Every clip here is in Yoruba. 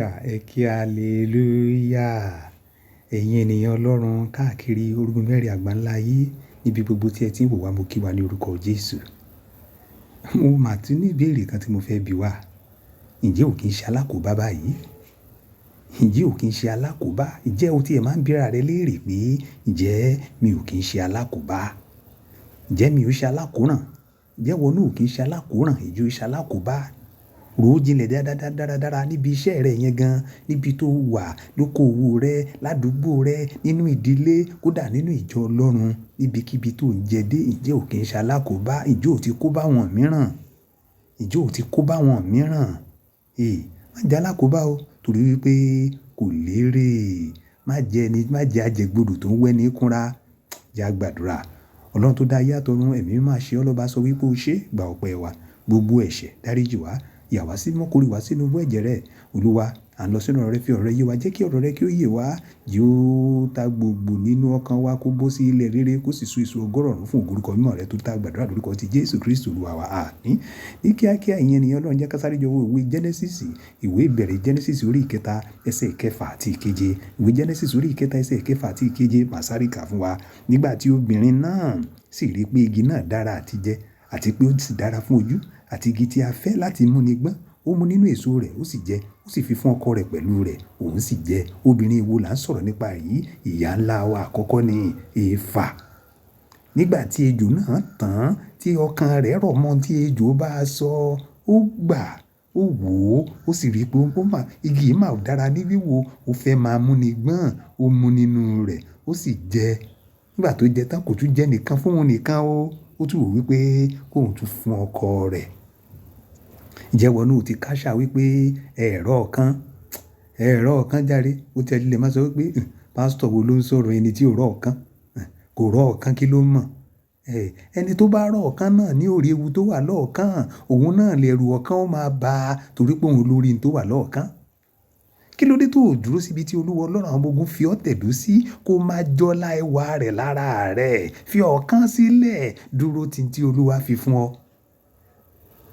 Ẹ kí hallelujah. Ẹ̀yin ènìyàn Ọlọ́run káàkiri orúgun mẹ́rin àgbáńlá ayé níbi gbogbo tí ẹ ti ń wò wá mo kí wa ní orúkọ Jésù. Mo mà tún ní ìbéèrè kan tí mo fẹ́ bi wá. Ǹjẹ́ ò kí ń ṣe alákòóbá báyìí? Ǹjẹ́ ò kí ń ṣe alákòóbá? Ǹjẹ́ o tí ẹ máa ń bíra rẹ léèrè pé ǹjẹ́ mi ò kí ń ṣe alákòóbá? Ǹjẹ́ mi ò ṣe alákòóràn? Ǹjẹ́ ìwọ náà ò kí ń ṣe alákòóràn? Ǹjẹ́ o ṣe alákòóbá? Rò ó jinlẹ̀ dáradára níbi iṣẹ́ rẹ yẹn gan, níbi tó wà, lóko òwò rẹ, ládùúgbò rẹ, nínú ìdílé, kódà nínú ìjọ Ọlọ́run, níbikíbi tó ń jẹ dé. Ǹjẹ́ ò kí ń ṣe alákòóbá? Ǹjẹ́ ò ti kó bá wọn mìíràn? Ǹjẹ́ ò ti kó bá wọn mìíràn? Má jẹ́ alákòóbá o, torí wípé kò lérè. Má jẹ́ ajẹgbodò tó ń wẹ́ni kúnra. Jẹ́ a gbàdúrà. Ọlọ́run tó dá ayé àtọ̀run, ẹ̀mí máa ṣe ọ́ lọ́ba sọ wípé o ṣé, gba ọpẹ́ wa. Gbogbo ẹ̀ṣẹ̀ dáríjì wá. Yà wá sí mímọ́, kórè wá sínú ibú ẹ̀jẹ̀ rẹ̀. Olúwa, à ń lọ sínú ọ̀rọ̀ rẹ, fi ọ̀rọ̀ rẹ yé wa. Jẹ́ kí ọ̀rọ̀ rẹ kí ó yé wa. Yóò ta gbogbo nínú ọkàn wa kó bó sí ilẹ̀ rere, kó sì so èso ọgọ́rùn-ún fún orúkọ mímọ́ rẹ tó ta gbàdúrà lórúkọ ti Jésù Kristi Olúwa wa. Àmín. Ní kíákíá ìyẹn ènìyàn Ọlọ́run jẹ́ ká sáré jọ wo ìwé Genesis, ìwé ìbẹ̀rẹ̀ Genesis orí ìkẹta ẹsẹ̀ ìkẹfà àti ìkeje. Ìwé Genesis orí ìkẹta ẹsẹ̀ ìkẹfà àti ìkeje màá sáré kà fún wa. Nígbà tí obìnrin náà sì rí pé igi náà dára àti jẹ, àti pé ó sì dára fún ojú, àti igi tí a fẹ́ láti mú ni gbọ́n, ó mú nínú èso rẹ̀, ó sì jẹ, ó sì fi fún ọkọ rẹ̀ pẹ̀lú rẹ̀, òun sì jẹ. Obìnrin wo là ń sọ̀rọ̀ nípa yìí? Ìyá ńlá wa àkọ́kọ́ ni Éfà. Nígbà tí ejò náà tàn, tí ọkàn rẹ̀ rọ̀ mọ́ tí ejò bá sọ, ó gbà, ó wò ó, ó sì rí pé igi yìí máa dára ní wíwò, ó fẹ́ máa mú ni gbọ́n, ó mú nínú rẹ̀, ó sì jẹ. Nígbà tó jẹ tán kò tún jẹ nìkan fún òun nìkan o, ó tún wò wípé kóun tún fún ọkọ rẹ̀. Ǹjẹ́ ìwọ náà ò ti káṣá wípé ẹ̀rọ ọ̀kan járe? Ó ti lè máa sọ wípé pásítọ̀ wo ló ń sọ̀rọ̀ ẹni tí ò rọ̀ ọ̀kan? Kò rọ̀ ọ̀kan kí ló mọ̀? Ẹni tó bá rọ̀ ọ̀kan náà ní òrí ewu tó wà lọ́ọ̀kan, òun náà lẹ̀rù ọ̀kan ó máa bá a torí pé òun lórí tó wà lọ́ọ̀kan. Kí ló dé tó dúró síbi tí Olúwa Ọlọ́run àwọn ọmọ ogun fi ọ́ tẹ̀dó sí kó máa jọlá ẹwà rẹ̀ lára rẹ̀? Fi ọ̀kan sílẹ̀, dúró tí Olúwa fi fún ọ.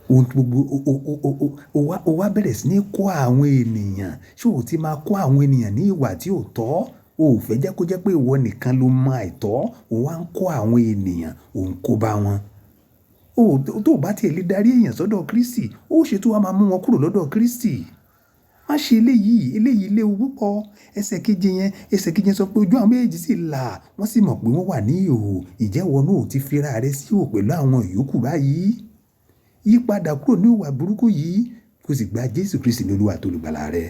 Ohun gbogbo o wá bẹ̀rẹ̀ sí ní kó àwọn ènìyàn. Ṣé o ti máa kó àwọn ènìyàn ní ìwà tí ò tọ́? O ò fẹ́ jẹ́ kó jẹ́ pé ìwọ nìkan ló mọ àìtọ́. O wá ń kó àwọn ènìyàn, o ń kó bá wọn. Tó bá tiẹ̀ lè darí èèyàn sọ́dọ̀ Kristi, ó ṣe tó wá máa mú wọn kúrò lọ́dọ̀ Kristi. Má ṣe eléyìí léwu púpọ̀. Ẹsẹ̀ keje sọ pé ojú àwọn méjèèjì sì là, wọ́n sì mọ̀ pé wọ́n wà ní ìhòhò. Ǹjẹ́ ìwọ náà ò ti fi ara rẹ sí ìhòhò pẹ̀lú àwọn ìyókù báyìí? Yípadà kúrò ní ìwà burúkú yìí, kó sì gba Jésù Kristi ní Olúwa àti olùgbàlà rẹ.